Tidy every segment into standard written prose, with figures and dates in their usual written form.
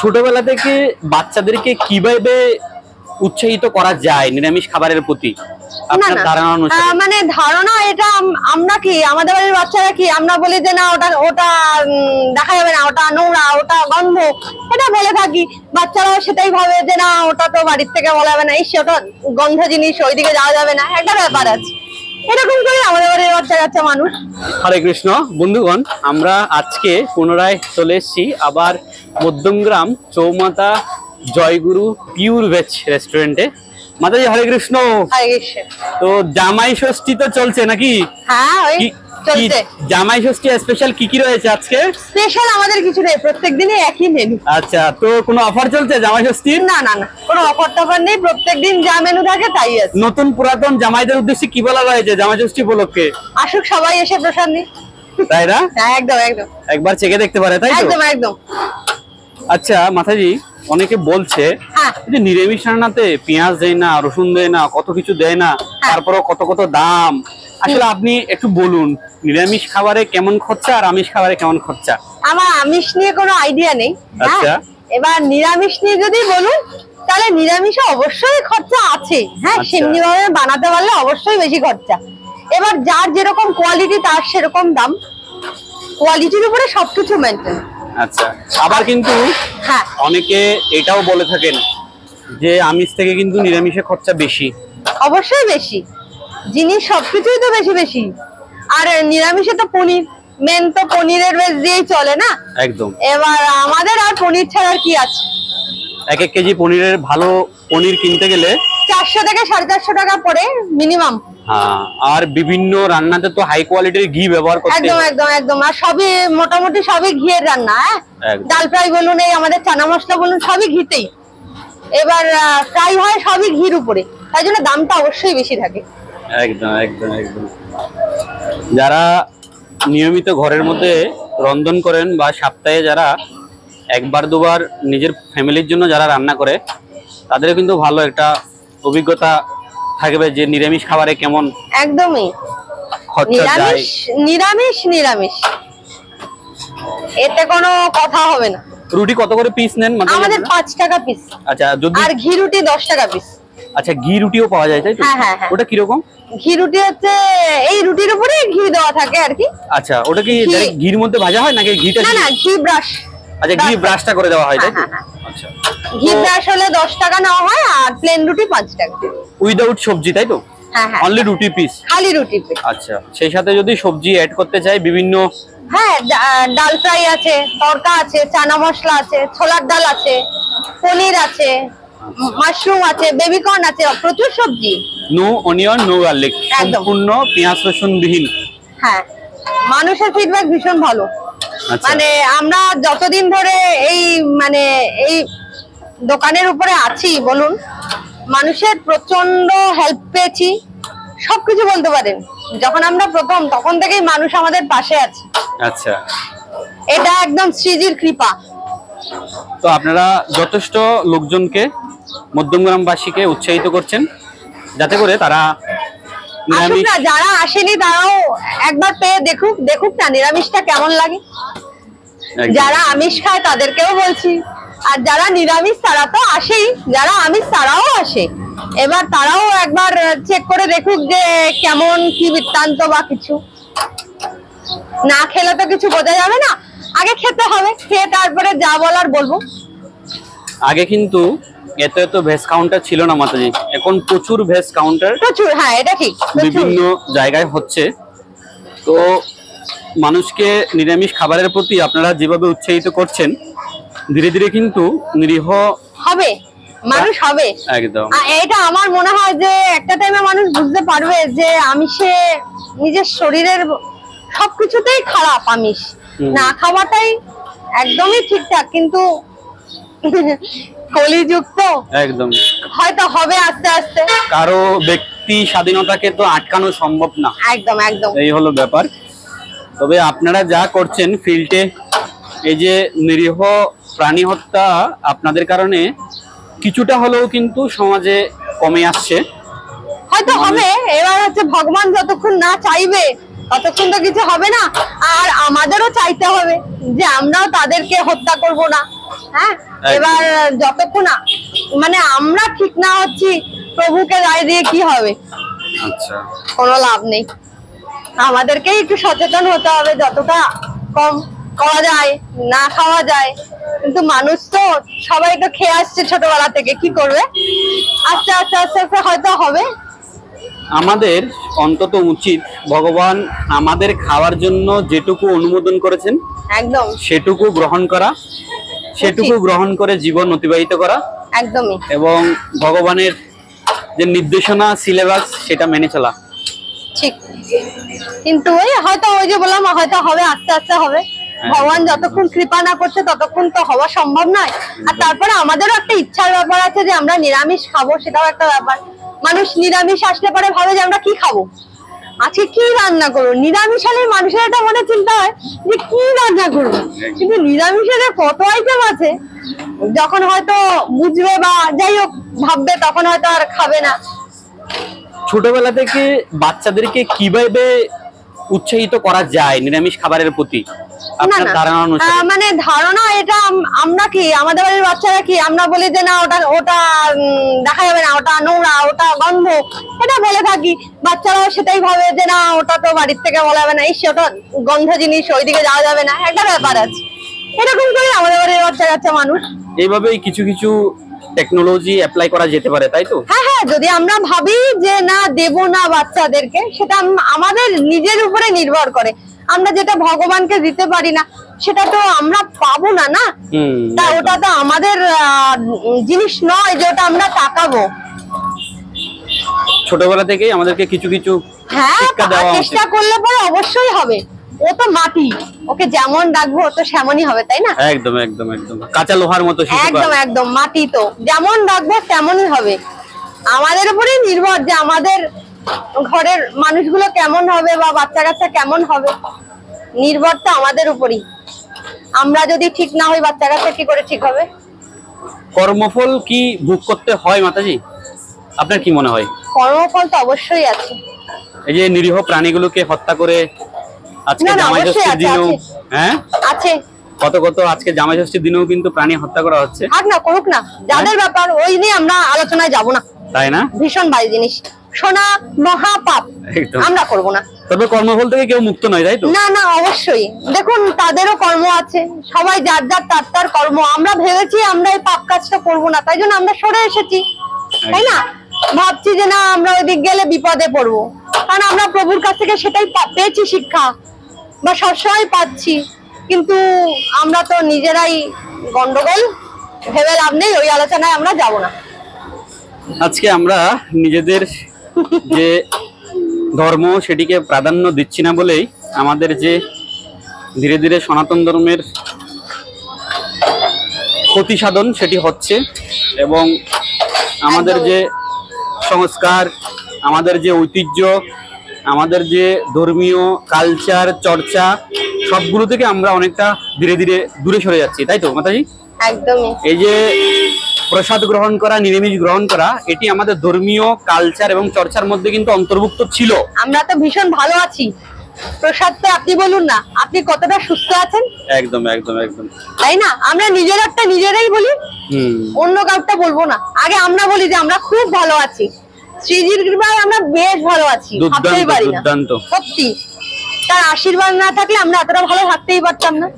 ছোটবেলা থেকে বাচ্চাদেরকে কিভাবে উৎসাহিত করা যায় নিরামিষ খাবারের প্রতি আপনার ধারণা অনুসারে? মানে ধারণা এটা আমরা কি আমাদের বাড়ির বাচ্চারা কি আমরা বলি যে না ওটা ওটা দেখা যাবে না, ওটা নোংরা, ওটা গন্ধ, এটা বলে থাকি। বাচ্চারাও সেটাই ভাবে যে না ওটা তো বাড়ির থেকে বলা যাবে না, ওটা গন্ধ জিনিস, ওইদিকে যাওয়া যাবে না, একটা ব্যাপার আছে। এরকম করে আমাদের বাড়ির বাচ্চা কাচ্চা মানুষ। হরে কৃষ্ণ বন্ধুগণ, আমরা আজকে পুনরায় চলে এসেছি আবার মধ্যমগ্রাম চৌমাথা জয়গুরু পিওর ভেজ রেস্টুরেন্টে। মাতাজি হরে কৃষ্ণ। তো জামাই ষষ্ঠী তো চলছে নাকি? হ্যাঁ চলছে। জামাই ষষ্ঠী স্পেশাল কি কি রয়েছে আজকে? স্পেশাল আমাদের কিছু নেই, প্রত্যেকদিনই একই মেনু। আচ্ছা, তো কোনো অফার চলছে জামাই ষষ্ঠীর? না না না, কোনো অফার টফার নেই, প্রত্যেকদিন যা মেনু থাকে তাই আছে। নতুন পুরাতন জামাইদের উদ্দেশ্যে কি বলা হয়েছে জামাই ষষ্ঠী উপলক্ষে? আসুক সবাই এসে প্রসাদ নিই। তাই না? হ্যাঁ একদম একদম। একবার চেকে দেখতে পারে, তাই তো? একদম একদম। আচ্ছা মাতাজি, অনেকে বলছে যে নিরামিষ রান্নাতে পেঁয়াজ দেয় না, রসুন দেয় না, কত কিছু দেয় না, তারপরেও কত কত দাম। আসলে আপনি একটু বলুন নিরামিষ খাবারে কেমন খরচা আর আমিষ খাবারে কেমন খরচা? আমার আমিষ নিয়ে কোনো আইডিয়া নেই। আচ্ছা, এবার নিরামিষ নিয়ে যদি বলুন তাহলে নিরামিষে অবশ্যই খরচা আছে। হ্যাঁ, সেমনি ভাবে বানাতে পারলে অবশ্যই বেশি খরচা। এবার যার যেরকম কোয়ালিটি তার সেরকম দাম, কোয়ালিটির উপরে সবকিছু মেনটেন। আচ্ছা, আবার কিন্তু অনেকে এটাও বলে থাকেন যে আমিষ থেকে কিন্তু নিরামিষে খরচা বেশি। অবশ্যই বেশি, জিনিস সবকিছুই তো বেশি বেশি। আর নিরামিষে তো পনির মেন, তো পনিরের বেশ দিয়েই চলে না একদম। এবার আমাদের আর পনির ছাড়া কি আছে? এক কেজি পনিরের ভালো পনির কিনতে গেলে 400 থেকে 450 টাকা পড়ে মিনিমাম। আর বিভিন্ন রান্নাতে তো হাই কোয়ালিটির ঘি ব্যবহার করতে। একদম একদম একদম। আর সবই মোটামুটি সবই ঘিয়ের রান্না। ডাল ফ্রাই বলুন, এই আমাদের চানা মশলা বলুন, সবই ঘিতেই। এবার ফ্রাই হয় সবই ঘির উপরে, তাই জন্য দামটা অবশ্যই বেশি থাকে। একদম একদম একদম। যারা নিয়মিত ঘরের মধ্যে রন্ধন করেন বা সপ্তাহে যারা একবার দুবার নিজের ফ্যামিলির জন্য যারা রান্না করে, তাদের কিন্তু ভালো একটা অভিজ্ঞতা থাকবে যে নিরামিষ খাবারে কেমন একদমই খরচা যায়। নিরামিষ নিরামিষ, এতে কোনো কথা হবে না। রুটি কত করে পিস নেন? আমাদের 5 টাকা পিস। আচ্ছা, যদি আর ঘি রুটি 10 টাকা পিস। আচ্ছা, ঘি রুটিও পাওয়া যায় তাই তো? হ্যাঁ। ওটা কি রকম? ঘি রুটি হচ্ছে এই রুটির উপরে ঘি দেওয়া থাকে আর কি। আচ্ছা, ওটা কি ঘির মধ্যে ভাজা হয় নাকি ঘিটা? না না, ঘি ব্রাশ। আচ্ছা, ঘি ব্রাশটা করে দেওয়া হয় তাই তো? আচ্ছা, ঘি ব্রাশ হলে 10 টাকা নেওয়া হয়, আর প্লেন রুটি 5 টাকা উইদাউট সবজি তাই তো? হ্যাঁ, অনলি রুটি পিস, খালি রুটি পিস। আচ্ছা, সেই সাথে যদি সবজি অ্যাড করতে চাই বিভিন্ন, ডাল ফ্রাই আছে, তড়কা আছে, চানা মশলা আছে, ছোলার ডাল আছে, পনির আছে, মাশরুম আছে, বেবিকর্ন আছে, প্রচুর সবজি। নো অনিয়ন নো গার্লিক, সম্পূর্ণ পেঁয়াজ রসুন বিহীন। হ্যাঁ, মানুষের ফিডব্যাক ভীষণ ভালো। মানে আমরা যতদিন ধরে এই দোকানের উপরে আছি বলুন, মানুষের প্রচন্ড হেল্প পেয়েছি, সবকিছু বলতে পারেন। যখন আমরা প্রথম, তখন থেকেই মানুষ আমাদের পাশে আছে। আচ্ছা, এটা একদম শ্রীজির কৃপা। তো আপনারা যথেষ্ট লোকজনকে, মধ্যমগ্রামবাসীকে উৎসাহিত করছেন যাতে করে তারা নিরামিষ, যারা আসেনি তারাও একবার পেয়ে দেখুক না নিরামিষটা কেমন লাগে। যারা আমিষ খায় তাদেরকেও বলছি, আর যারা নিরামিষ তারা তো আসেই, যারা আমিষ তারাও আসে। এবার তারাও একবার চেক করে দেখুক যে কেমন কি বৃত্তান্ত বা কিছু। না খেলে তো কিছু বোঝা যাবে না, আগে খেতে হবে, খেয়ে তারপরে যা বলার বলবো। আগে কিন্তু এত এত ভেজ কাউন্টার ছিল না মাতাজি, এখন প্রচুর ভেজ কাউন্টার, প্রচুর। হ্যাঁ, এটা ঠিক, বিভিন্ন জায়গায় হচ্ছে। তো মানুষকে নিরামিষ খাবারের প্রতি আপনারা যেভাবে উৎসাহিত করছেন, ধীরে ধীরে কিন্তু নিরীহ হবে, মানুষ হবে একদম। এটা আমার মনে হয় যে একটা টাইমে মানুষ বুঝতে পারবে যে আমিষে নিজের শরীরের সবকিছুতেই খারাপ, আমিষ না খাওয়াটাই একদমই ঠিকঠাক। কিন্তু কলিযুগ তো একদম, হয়তো হবে আস্তে আস্তে। কারো ব্যক্তি স্বাধীনতাকে তো আটকানো সম্ভব না। একদম একদম, এই হলো ব্যাপার। তবে আপনারা যা করছেন ফিল্ডে, এই যে নিরীহ প্রাণী হত্যা, আপনাদের কারণে কিছুটা হলেও কিন্তু সমাজে কমে আসছে। হয়তো হবে। এবার হচ্ছে ভগবান যতক্ষণ না চাইবে ততক্ষণ তো কিছু হবে না। আর আমাদেরও চাইতে হবে যে আমরাও তাদেরকে হত্যা করব না, হ্যাঁ, এবার যতক্ষণ মানে আমরা ঠিক না হচ্ছি, প্রভুকে রায় দিয়ে কি হবে? আচ্ছা, কোনো লাভ নেই। আমাদেরকেই একটু সচেতন হতে হবে, যতটা কম খাওয়া যায়, না খাওয়া যায়। কিন্তু মানুষ তো সবাই তো খেয়ে আসছে ছোটবেলা থেকে, কি করবে? আস্তে আস্তে আস্তে আস্তে হয়তো হবে। আমাদের অন্তত উচিত ভগবান আমাদের খাওয়ার জন্য যেটুকু অনুমোদন করেছেন একদম সেটুকু গ্রহণ করা, সেটুকু গ্রহণ করে জীবন অতিবাহিত করা, একদমই এবং ভগবানের যে নির্দেশনা সিলেবাস সেটা মেনে চলা। ঠিক। কিন্তু ওই হয়তো ওই যে বললাম, হয়তো হবে, আস্তে আস্তে হবে। ভগবান যতক্ষণ কৃপা না করছে ততক্ষণ তো হওয়া সম্ভব নয়। আর তারপরে আমাদেরও একটা ইচ্ছার ব্যাপার আছে যে আমরা নিরামিষ খাবো, সেটাও একটা ব্যাপার। মানুষ নিরামিষ আসলে পরে ভাবে যে আমরা কি খাবো, আজকে কি রান্না করবো। নিরামিষ হলে মানুষের একটা মনে চিন্তা হয় যে কি রান্না করবো, কিন্তু নিরামিষের কত আইটেম আছে, যখন হয়তো বুঝবে বা যাই হোক ভাববে, তখন হয়তো আর খাবে না। ছোটবেলা থেকে বাচ্চাদেরকে কিভাবে উৎসাহিত করা যায় নিরামিষ খাবারের প্রতি, আপনার ধারণা অনুসারে? মানে ধারণা এটা, আমরা কি আমাদের বাড়ির বাচ্চারা কি আমরা বলি যে না ওটা ওটা দেখা যাবে না, ওটা নোংরা, ওটা গন্ধ, এটা বলে থাকি। বাচ্চারাও সেটাই ভাবে যে না ওটা তো বাড়ির থেকে বলা যাবে না, ওটা গন্ধ জিনিস, ওইদিকে যাওয়া যাবে না, একটা ব্যাপার আছে। এরকম করে আমাদের বাড়ির বাচ্চা কাচ্চা মানুষ এইভাবেই কিছু কিছু টেকনোলজি অ্যাপ্লাই করা যেতে পারে, তাই তো? হ্যাঁ হ্যাঁ, যদি আমরা ভাবি যে না দেব না বাচ্চাদেরকে, সেটা আমাদের নিজের উপরে নির্ভর করে। আমরা যেটা ভগবানকে দিতে পারি না সেটা তো আমরা পাবো না, না? তা ওটা তো আমাদের জিনিস নয় যে ওটা আমরা তাকাবো। ছোটবেলা থেকেই আমাদেরকে কিছু কিছু হ্যাঁ, শিক্ষা দেওয়া উচিত। চেষ্টা করলে পরে অবশ্যই হবে। ও তো মাটি, ওকে যেমন ডাকবো ও তো সেমনই হবে, তাই না? একদম একদম একদম কাঁচা লোহার মতো শিশু। একদম একদম, মাটি তো যেমন ডাকবো তেমনই হবে। আমাদের উপরেই নির্ভর যে আমাদের ঘরের মানুষগুলো কেমন হবে বা বাচ্চা কাচ্চা কেমন হবে, নির্ভর তো আমাদের উপরই। আমরা যদি ঠিক না হই, বাচ্চা কাচ্চা কি করে ঠিক হবে? কর্মফল কি ভোগ করতে হয় মাতাজি? আপনার কি মনে হয়? কর্মফল তো অবশ্যই আছে। এই যে নিরীহ প্রাণীগুলোকে হত্যা করে আজকে না, না, জামাই অবশ্যই ষষ্ঠীর আছে, দিনেও, আছে। হ্যাঁ আছে। কত কত আজকে জামাই ষষ্ঠীর দিনেও কিন্তু প্রাণী হত্যা করা হচ্ছে। থাক না, করুক না, যাদের ব্যাপার ওই নিয়ে আমরা আলোচনায় যাব না, তাই না? ভীষণ বাজে জিনিস, সোনা মহাপাপ, একদম। আমরা করব না। তবে কর্মফল থেকে কেউ মুক্ত নয়, তাই তো? না না, অবশ্যই। দেখুন তাদেরও কর্ম আছে, সবাই যার যার তার তার কর্ম। আমরা ভেবেছি আমরা এই পাপ কাজটা করবো না, তাই জন্য আমরা সরে এসেছি, তাই না? ভাবছি যে না আমরা ওইদিক গেলে বিপদে পড়বো, কারণ আমরা প্রভুর কাছ থেকে সেটাই পেয়েছি শিক্ষা, বা সবসময় পাচ্ছি। কিন্তু আমরা তো নিজেরাই গন্ডগোল, ভেবে লাভ নেই, ওই আলোচনায় আমরা যাব না। আজকে আমরা নিজেদের যে ধর্ম সেটিকে প্রাধান্য দিচ্ছি না বলেই আমাদের যে ধীরে ধীরে সনাতন ধর্মের ক্ষতি সাধন সেটি হচ্ছে, এবং আমাদের যে সংস্কার, আমাদের যে ঐতিহ্য, আমাদের যে ধর্মীয় কালচার চর্চা, সবগুলো থেকে আমরা অনেকটা ধীরে ধীরে দূরে সরে যাচ্ছি, তাই তো মাতাজি? একদমই। এই যে প্রসাদ গ্রহণ করা, নিরামিষ গ্রহণ করা, এটি আমাদের ধর্মীয় কালচার এবং চর্চার মধ্যে কিন্তু অন্তর্ভুক্ত ছিল। আমরা তো ভীষণ ভালো আছি। প্রসাদ তো আপনি বলুন না, আপনি কতটা সুস্থ আছেন? একদম একদম একদম, তাই না? আমরা নিজেরটা নিজেরাই বলি, অন্য কাউটা বলবো না। আগে আমরা বলি যে আমরা খুব ভালো আছি, শ্রীজির কৃপায় আমরা বেশ ভালো আছি, ভাবতেই পারি না। সত্যি, তার আশীর্বাদ না থাকলে আমরা এতটা ভালো থাকতেই পারতাম না।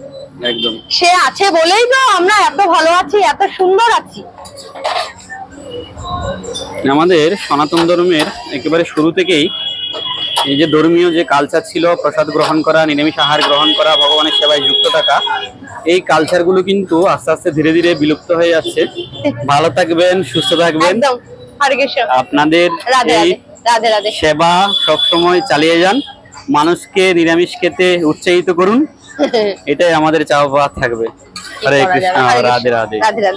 একদম, সে আছে বলেই তো আমরা এত ভালো আছি, এত সুন্দর আছি। আমাদের সনাতন ধর্মের একেবারে শুরু থেকেই এই যে ধর্মীয় যে কালচার ছিল, প্রসাদ গ্রহণ করা, নিরামিষ আহার গ্রহণ করা, ভগবানের সেবায় যুক্ত থাকা, এই কালচারগুলো কিন্তু আস্তে আস্তে ধীরে ধীরে বিলুপ্ত হয়ে যাচ্ছে। ভালো থাকবেন, সুস্থ থাকবেন। একদম। হরে কৃষ্ণ। আপনাদের এই রাধে রাধে সেবা সব সময় চালিয়ে যান, মানুষকে নিরামিষ খেতে উৎসাহিত করুন, এটাই আমাদের চাওয়া পাওয়া থাকবে। হরে কৃষ্ণ, রাধে রাধে। রাধে রাধে।